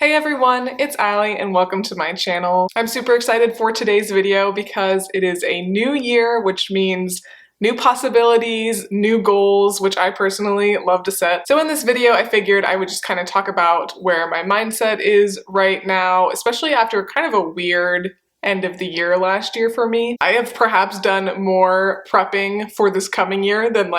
Hey everyone, it's Allie and welcome to my channel. I'm super excited for today's video because it is a new year, which means new possibilities, new goals, which I personally love to set. So in this video, I figured I would just kind of talk about where my mindset is right now, especially after kind of a weird end of the year last year for me. I have perhaps done more prepping for this coming year than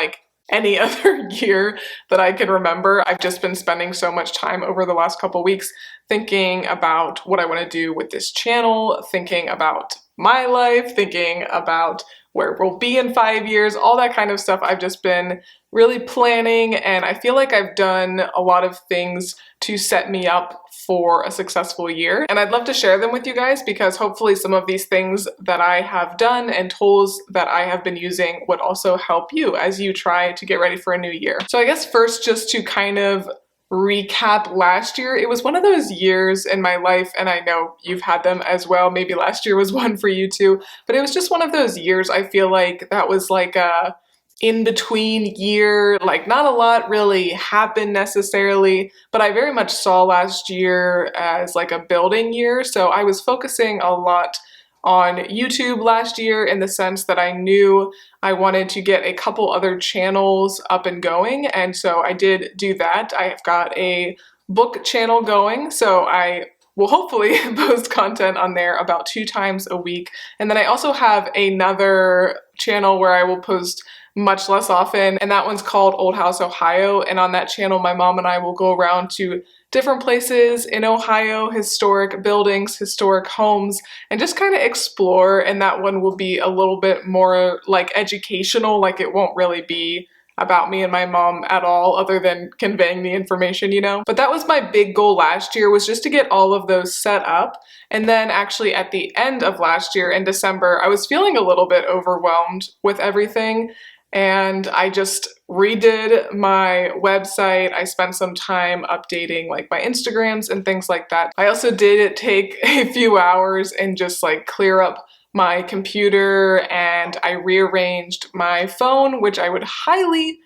any other year that I can remember. I've just been spending so much time over the last couple weeks thinking about what I want to do with this channel, thinking about my life, thinking about where we'll be in 5 years, all that kind of stuff. I've just been really planning, and I feel like I've done a lot of things to set me up for a successful year. And I'd love to share them with you guys because hopefully some of these things that I have done and tools that I have been using would also help you as you try to get ready for a new year. So I guess first, just to kind of recap last year, it was one of those years in my life, and I know you've had them as well, maybe last year was one for you too, but it was just one of those years I feel like that was like a in-between year, like not a lot really happened necessarily, but I very much saw last year as like a building year. So I was focusing a lot on YouTube last year in the sense that I knew I wanted to get a couple other channels up and going, and so I did do that. I've got a book channel going, so I will hopefully post content on there about 2 times a week. And then I also have another channel where I will post much less often, and that one's called Old House Ohio. And on that channel, my mom and I will go around to different places in Ohio, historic buildings, historic homes, and just kind of explore. And that one will be a little bit more like educational, like it won't really be about me and my mom at all, other than conveying the information, you know? But that was my big goal last year, was just to get all of those set up. And then actually at the end of last year in December, I was feeling a little bit overwhelmed with everything, and I just redid my website. I spent some time updating like my Instagrams and things like that. I also did take a few hours and just like clear up my computer, and I rearranged my phone, which I would highly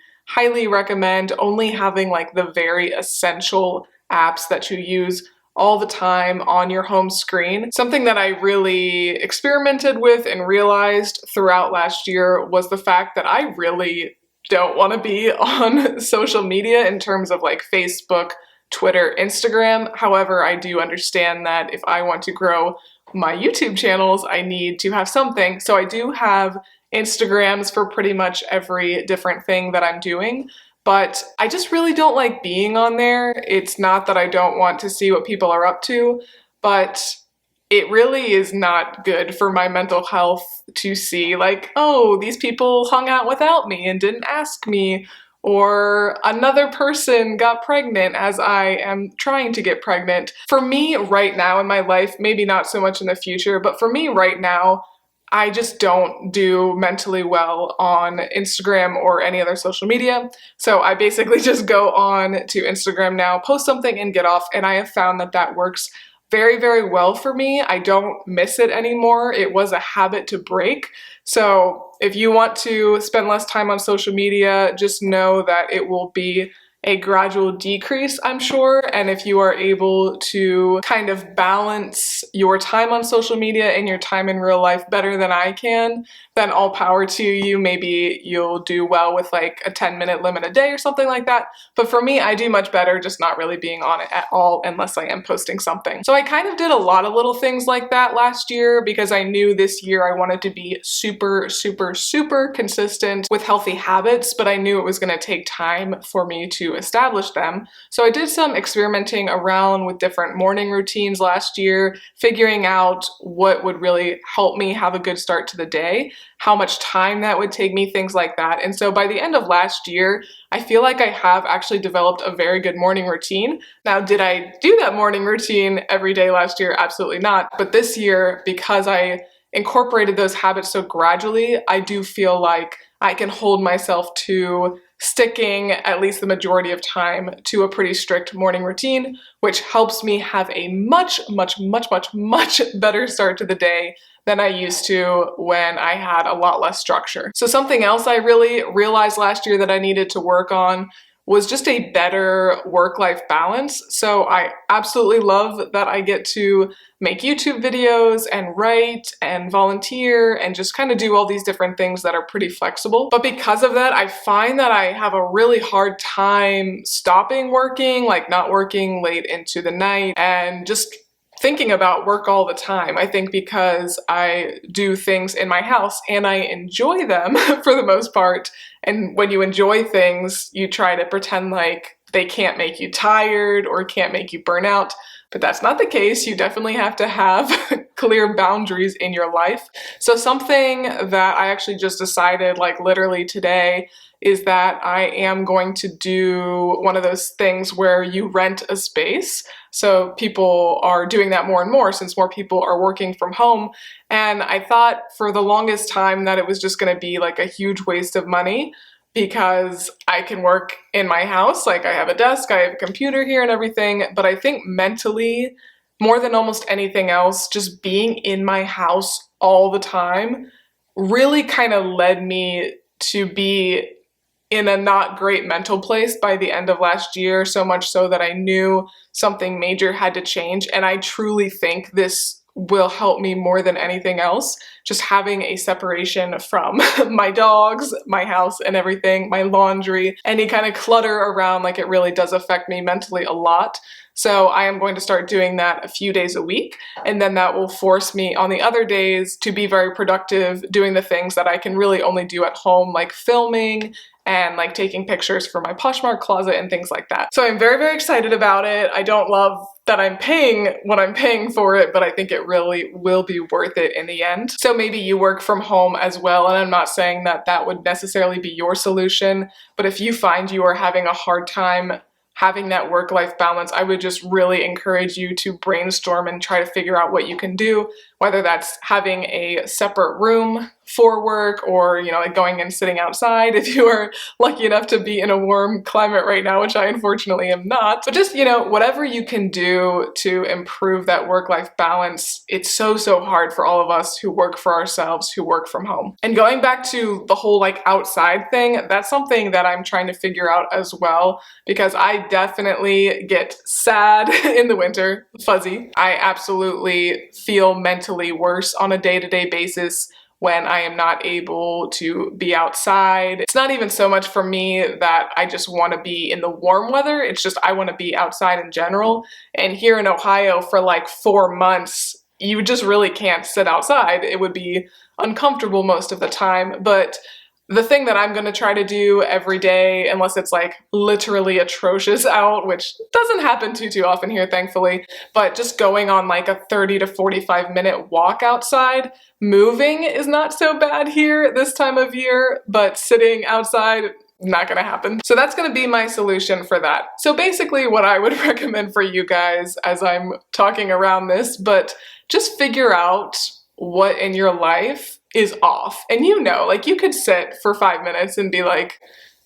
recommend only having like the very essential apps that you use all the time on your home screen. Something that I really experimented with and realized throughout last year was the fact that I really don't want to be on social media in terms of like Facebook, Twitter, Instagram. However, I do understand that if I want to grow my YouTube channels, I need to have something. So I do have Instagrams for pretty much every different thing that I'm doing, but I just really don't like being on there. It's not that I don't want to see what people are up to, but it really is not good for my mental health to see like, oh, these people hung out without me and didn't ask me, or another person got pregnant as I am trying to get pregnant. For me right now in my life, maybe not so much in the future, but for me right now, I just don't do mentally well on Instagram or any other social media. So I basically just go on to Instagram now, post something and get off, and I have found that that works very well for me. I don't miss it anymore. It was a habit to break. So if you want to spend less time on social media, just know that it will be a gradual decrease, I'm sure. And if you are able to kind of balance your time on social media and your time in real life better than I can, then all power to you. Maybe you'll do well with like a 10-minute limit a day or something like that. But for me, I do much better just not really being on it at all unless I am posting something. So I kind of did a lot of little things like that last year because I knew this year I wanted to be super consistent with healthy habits, but I knew it was going to take time for me to establish them. So I did some experimenting around with different morning routines last year, figuring out what would really help me have a good start to the day, how much time that would take me, things like that. And so by the end of last year, I feel like I have actually developed a very good morning routine. Now, did I do that morning routine every day last year? Absolutely not. But this year, because I incorporated those habits so gradually, I do feel like I can hold myself to sticking at least the majority of time to a pretty strict morning routine, which helps me have a much better start to the day than I used to when I had a lot less structure. So something else I really realized last year that I needed to work on was just a better work-life balance. So I absolutely love that I get to make YouTube videos and write and volunteer and just kind of do all these different things that are pretty flexible. But because of that, I find that I have a really hard time stopping working, like not working late into the night and just thinking about work all the time. I think because I do things in my house and I enjoy them for the most part. And when you enjoy things, you try to pretend like they can't make you tired or can't make you burn out. But that's not the case. You definitely have to have clear boundaries in your life. So something that I actually just decided like literally today is that I am going to do one of those things where you rent a space. So people are doing that more and more since more people are working from home. And I thought for the longest time that it was just going to be like a huge waste of money because I can work in my house. Like I have a desk, I have a computer here and everything. But I think mentally, more than almost anything else, just being in my house all the time really kind of led me to be in a not great mental place by the end of last year, so much so that I knew something major had to change. And I truly think this will help me more than anything else. Just having a separation from my dogs, my house and everything, my laundry, any kind of clutter around, like it really does affect me mentally a lot. So I am going to start doing that a few days a week, and then that will force me on the other days to be very productive doing the things that I can really only do at home, like filming and like taking pictures for my Poshmark closet and things like that. So I'm very, very excited about it. I don't love that I'm paying what I'm paying for it, but I think it really will be worth it in the end. So maybe you work from home as well, and I'm not saying that that would necessarily be your solution, but if you find you are having a hard time having that work-life balance, I would just really encourage you to brainstorm and try to figure out what you can do, whether that's having a separate room for work or, you know, like going and sitting outside if you are lucky enough to be in a warm climate right now, which I unfortunately am not. But just, you know, whatever you can do to improve that work-life balance. It's so, so hard for all of us who work for ourselves, who work from home. And going back to the whole like outside thing, that's something that I'm trying to figure out as well, because I definitely get sad in the winter, fuzzy. I absolutely feel mentally worse on a day-to-day basis when I am not able to be outside. It's not even so much for me that I just want to be in the warm weather, it's just I want to be outside in general. And here in Ohio for like 4 months, you just really can't sit outside. It would be uncomfortable most of the time. But the thing that I'm going to try to do every day, unless it's like literally atrocious out, which doesn't happen too often here, thankfully, but just going on like a 30 to 45 minute walk outside. Moving is not so bad here this time of year, but sitting outside, not gonna happen. So that's gonna be my solution for that. So basically what I would recommend for you guys as I'm talking around this, but just figure out what in your life is off. And you know, like you could sit for 5 minutes and be like,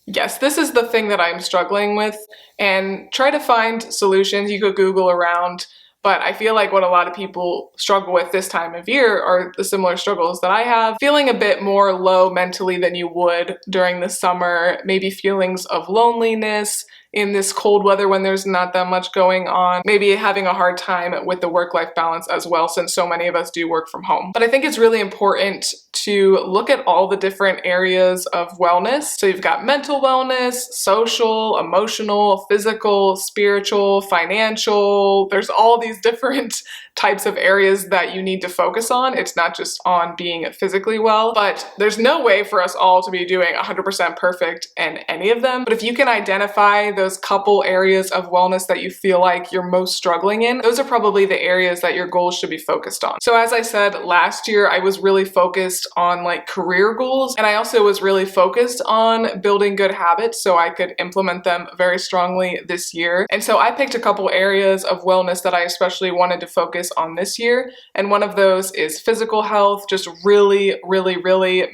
yes, this is the thing that I'm struggling with, and try to find solutions. You could Google around. But I feel like what a lot of people struggle with this time of year are the similar struggles that I have. Feeling a bit more low mentally than you would during the summer, maybe feelings of loneliness in this cold weather when there's not that much going on, maybe having a hard time with the work-life balance as well, since so many of us do work from home. But I think it's really important to look at all the different areas of wellness. So you've got mental wellness, social, emotional, physical, spiritual, financial. There's all these different types of areas that you need to focus on. It's not just on being physically well, but there's no way for us all to be doing 100% perfect in any of them. But if you can identify those couple areas of wellness that you feel like you're most struggling in, those are probably the areas that your goals should be focused on. So as I said, last year I was really focused on like career goals, and I also was really focused on building good habits so I could implement them very strongly this year. And so I picked a couple areas of wellness that I especially wanted to focus on this year. And one of those is physical health, just really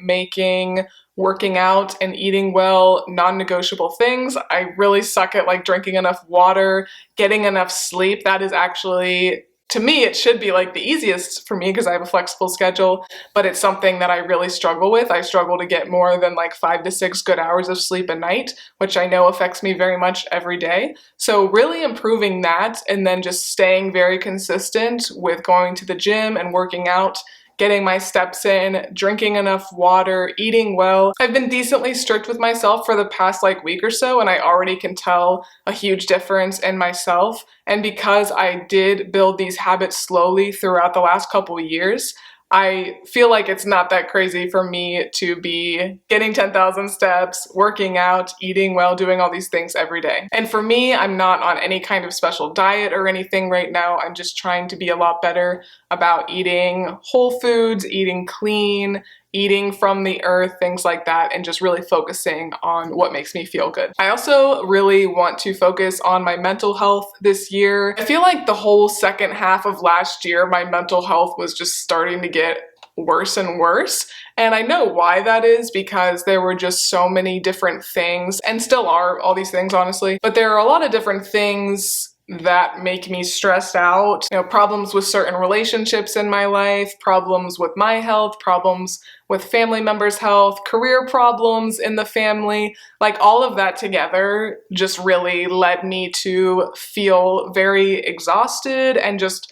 making working out and eating well non-negotiable things. I really suck at like drinking enough water, getting enough sleep. That is actually, to me, it should be like the easiest for me because I have a flexible schedule, but it's something that I really struggle with. I struggle to get more than like 5 to 6 good hours of sleep a night, which I know affects me very much every day. So really improving that, and then just staying very consistent with going to the gym and working out, getting my steps in, drinking enough water, eating well. I've been decently strict with myself for the past like week or so, and I already can tell a huge difference in myself. And because I did build these habits slowly throughout the last couple years, I feel like it's not that crazy for me to be getting 10,000 steps, working out, eating well, doing all these things every day. And for me, I'm not on any kind of special diet or anything right now. I'm just trying to be a lot better about eating whole foods, eating clean, eating from the earth, things like that, and just really focusing on what makes me feel good. I also really want to focus on my mental health this year. I feel like the whole second half of last year, my mental health was just starting to get worse and worse. And I know why that is, because there were just so many different things, and still are all these things, honestly, but there are a lot of different things that make me stressed out. You know, problems with certain relationships in my life, problems with my health, problems with family members' health, career problems in the family, like all of that together just really led me to feel very exhausted and just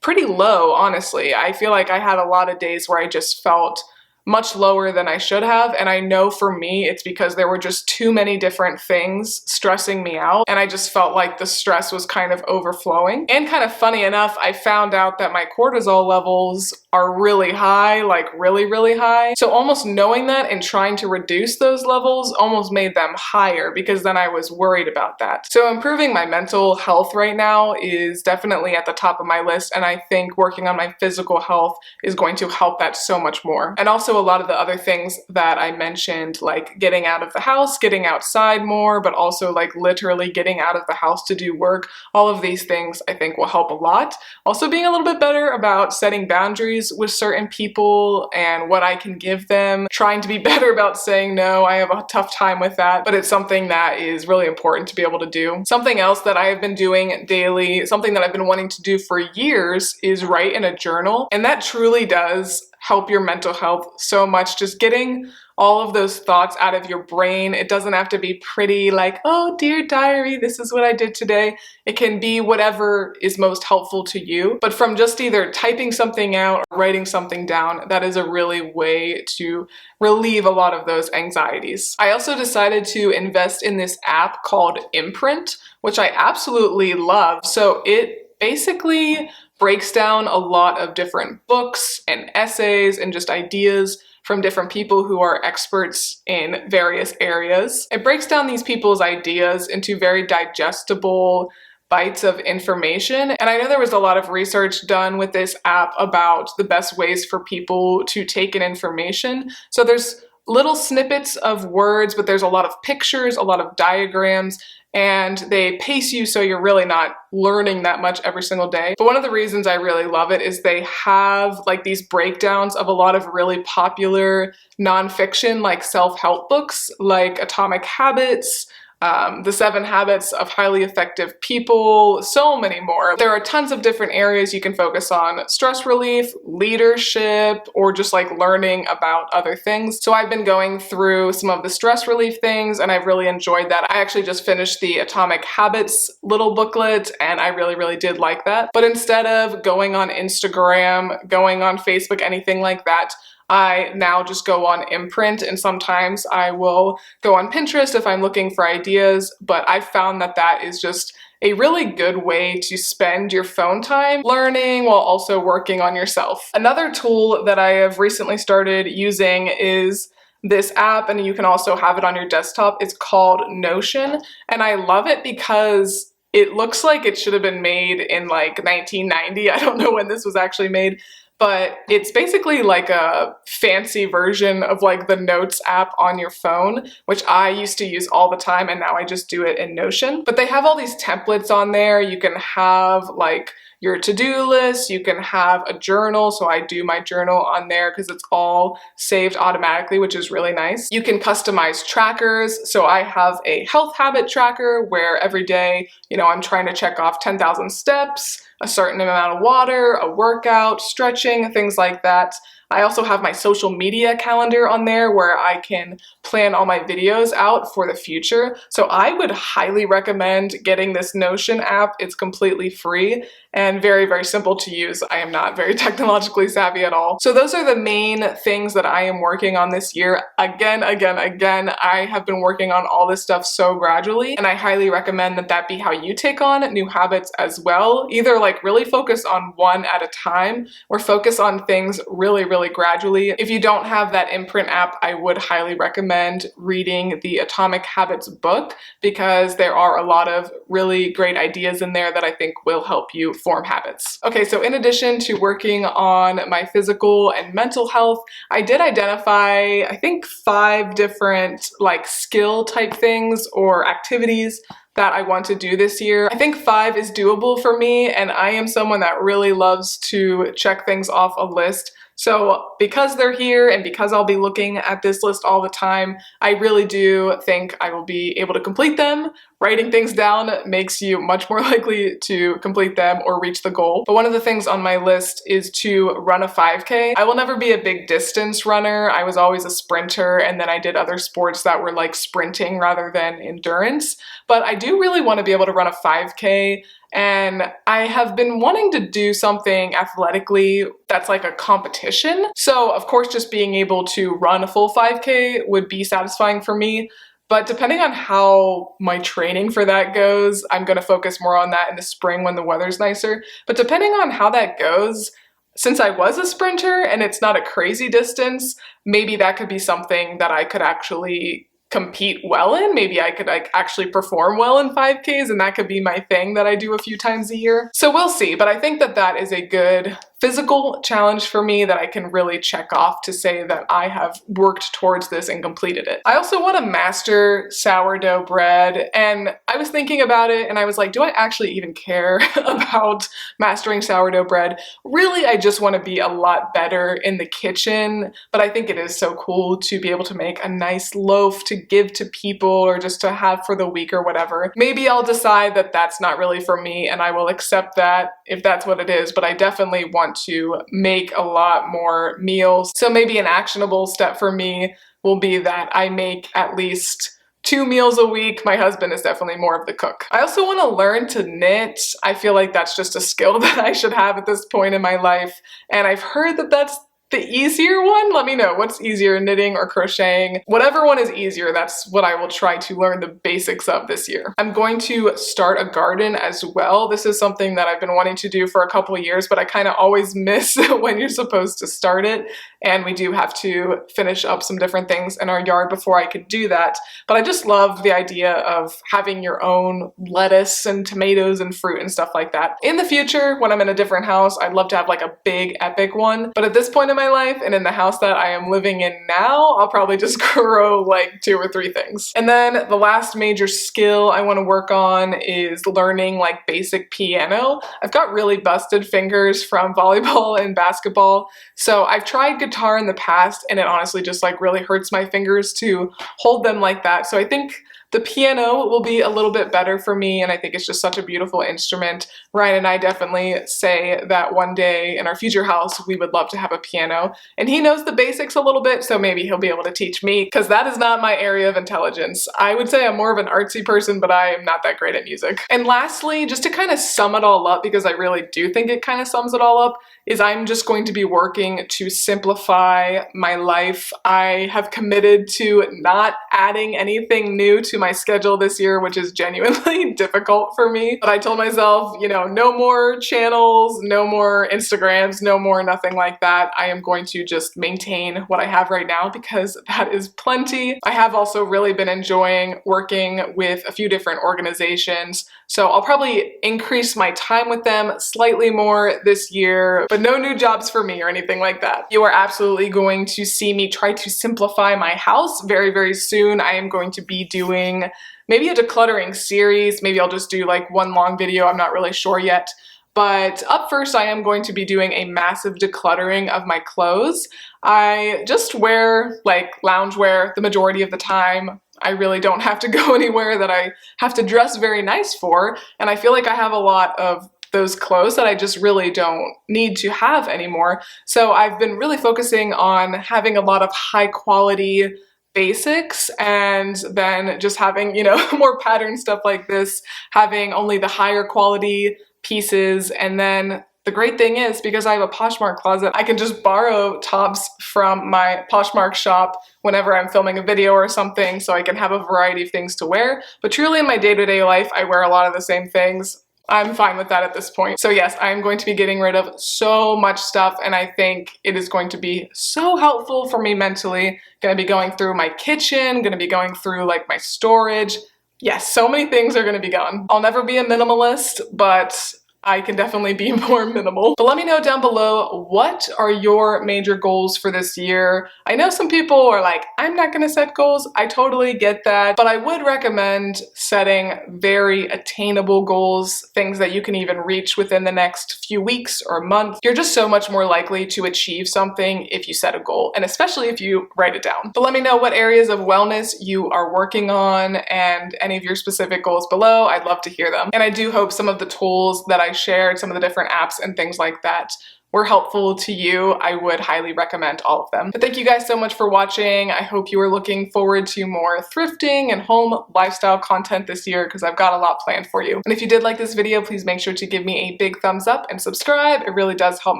pretty low, honestly. I feel like I had a lot of days where I just felt much lower than I should have, and I know for me it's because there were just too many different things stressing me out, and I just felt like the stress was kind of overflowing. And kind of funny enough, I found out that my cortisol levels are really high, like really high. So almost knowing that and trying to reduce those levels almost made them higher, because then I was worried about that. So improving my mental health right now is definitely at the top of my list, and I think working on my physical health is going to help that so much more. And also a lot of the other things that I mentioned, like getting out of the house, getting outside more, but also like literally getting out of the house to do work, all of these things I think will help a lot. Also being a little bit better about setting boundaries with certain people and what I can give them, trying to be better about saying no. I have a tough time with that, but it's something that is really important to be able to do. Something else that I have been doing daily, something that I've been wanting to do for years, is write in a journal, and that truly does help your mental health so much. Just getting all of those thoughts out of your brain. It doesn't have to be pretty like, oh dear diary, this is what I did today. It can be whatever is most helpful to you. But from just either typing something out or writing something down, that is a really way to relieve a lot of those anxieties. I also decided to invest in this app called Imprint, which I absolutely love. So it basically breaks down a lot of different books and essays and just ideas from different people who are experts in various areas. It breaks down these people's ideas into very digestible bites of information. And I know there was a lot of research done with this app about the best ways for people to take in information. So there's little snippets of words, but there's a lot of pictures, a lot of diagrams, and they pace you so you're really not learning that much every single day. But one of the reasons I really love it is they have like these breakdowns of a lot of really popular nonfiction, like self-help books, like Atomic Habits, The 7 Habits of Highly Effective People, so many more. There are tons of different areas you can focus on: stress relief, leadership, or just like learning about other things. So I've been going through some of the stress relief things, and I've really enjoyed that. I actually just finished the Atomic Habits little booklet, and I really did like that. But instead of going on Instagram, going on Facebook, anything like that, I now just go on Imprint, and sometimes I will go on Pinterest if I'm looking for ideas, but I found that that is just a really good way to spend your phone time learning while also working on yourself. Another tool that I have recently started using is this app, and you can also have it on your desktop. It's called Notion, and I love it because it looks like it should have been made in like 1990. I don't know when this was actually made, but it's basically like a fancy version of like the Notes app on your phone, which I used to use all the time, and now I just do it in Notion. But they have all these templates on there. You can have like your to-do list, you can have a journal, so I do my journal on there because it's all saved automatically, which is really nice. You can customize trackers, so I have a health habit tracker where every day, I'm trying to check off 10,000 steps, a certain amount of water, a workout, stretching, things like that. I also have my social media calendar on there where I can plan all my videos out for the future. So I would highly recommend getting this Notion app. It's completely free and very, very simple to use. I am not very technologically savvy at all. So those are the main things that I am working on this year. Again, I have been working on all this stuff so gradually, and I highly recommend that that be how you take on new habits as well. Either like really focus on one at a time or focus on things really, really gradually. If you don't have that Imprint app, I would highly recommend reading the Atomic Habits book because there are a lot of really great ideas in there that I think will help you form habits. Okay, so in addition to working on my physical and mental health, I did identify, I think, 5 different like skill type things or activities that I want to do this year. I think 5 is doable for me, and I am someone that really loves to check things off a list. So because they're here and because I'll be looking at this list all the time, I really do think I will be able to complete them. Writing things down makes you much more likely to complete them or reach the goal. But one of the things on my list is to run a 5K. I will never be a big distance runner. I was always a sprinter, and then I did other sports that were like sprinting rather than endurance. But I do really want to be able to run a 5K. And I have been wanting to do something athletically that's like a competition. So of course, just being able to run a full 5K would be satisfying for me. But depending on how my training for that goes, I'm going to focus more on that in the spring when the weather's nicer. But depending on how that goes, since I was a sprinter and it's not a crazy distance, maybe that could be something that I could actually compete well in. Maybe I could like actually perform well in 5Ks, and that could be my thing that I do a few times a year. So we'll see, but I think that that is a good physical challenge for me that I can really check off to say that I have worked towards this and completed it. I also want to master sourdough bread, and I was thinking about it and I was like, do I actually even care about mastering sourdough bread? Really, I just want to be a lot better in the kitchen, but I think it is so cool to be able to make a nice loaf to give to people or just to have for the week or whatever. Maybe I'll decide that that's not really for me and I will accept that if that's what it is, but I definitely want to make a lot more meals. So maybe an actionable step for me will be that I make at least 2 meals a week. My husband is definitely more of the cook. I also want to learn to knit. I feel like that's just a skill that I should have at this point in my life. And I've heard that that's the easier one. Let me know what's easier, knitting or crocheting. Whatever one is easier, that's what I will try to learn the basics of this year. I'm going to start a garden as well. This is something that I've been wanting to do for a couple of years, but I kind of always miss when you're supposed to start it. And we do have to finish up some different things in our yard before I could do that. But I just love the idea of having your own lettuce and tomatoes and fruit and stuff like that. In the future, when I'm in a different house, I'd love to have like a big epic one. But at this point in my life and in the house that I am living in now, I'll probably just grow like 2 or 3 things. And then the last major skill I want to work on is learning like basic piano. I've got really busted fingers from volleyball and basketball, so I've tried guitar in the past and it honestly just like really hurts my fingers to hold them like that. So I think the piano will be a little bit better for me, and I think it's just such a beautiful instrument. Ryan and I definitely say that one day in our future house we would love to have a piano, and he knows the basics a little bit, so maybe he'll be able to teach me, because that is not my area of intelligence. I would say I'm more of an artsy person, but I am not that great at music. And lastly, just to kind of sum it all up, because I really do think it kind of sums it all up, is I'm just going to be working to simplify my life. I have committed to not adding anything new to my schedule this year, which is genuinely difficult for me. But I told myself, you know, no more channels, no more Instagrams, no more nothing like that. I am going to just maintain what I have right now because that is plenty. I have also really been enjoying working with a few different organizations, so I'll probably increase my time with them slightly more this year, but no new jobs for me or anything like that. You are absolutely going to see me try to simplify my house very, very soon. I am going to be doing maybe a decluttering series. Maybe I'll just do like one long video. I'm not really sure yet. But up first, I am going to be doing a massive decluttering of my clothes. I just wear like loungewear the majority of the time. I really don't have to go anywhere that I have to dress very nice for. And I feel like I have a lot of those clothes that I just really don't need to have anymore. So I've been really focusing on having a lot of high quality basics, and then just having, you know, more pattern stuff like this, having only the higher quality pieces. And then the great thing is, because I have a Poshmark closet, I can just borrow tops from my Poshmark shop whenever I'm filming a video or something, so I can have a variety of things to wear. But truly in my day-to-day life, I wear a lot of the same things. I'm fine with that at this point. So yes, I'm going to be getting rid of so much stuff, and I think it is going to be so helpful for me mentally. Gonna be going through my kitchen, gonna be going through like my storage. Yes, so many things are gonna be gone. I'll never be a minimalist, but I can definitely be more minimal. But let me know down below, what are your major goals for this year? I know some people are like, I'm not gonna set goals. I totally get that, but I would recommend setting very attainable goals, things that you can even reach within the next few weeks or month. You're just so much more likely to achieve something if you set a goal, and especially if you write it down. But let me know what areas of wellness you are working on and any of your specific goals below. I'd love to hear them. And I do hope some of the tools that I shared, some of the different apps and things like that, were helpful to you. I would highly recommend all of them. But thank you guys so much for watching. I hope you are looking forward to more thrifting and home lifestyle content this year, because I've got a lot planned for you. And if you did like this video, please make sure to give me a big thumbs up and subscribe. It really does help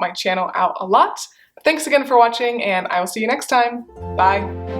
my channel out a lot. Thanks again for watching, and I will see you next time. Bye.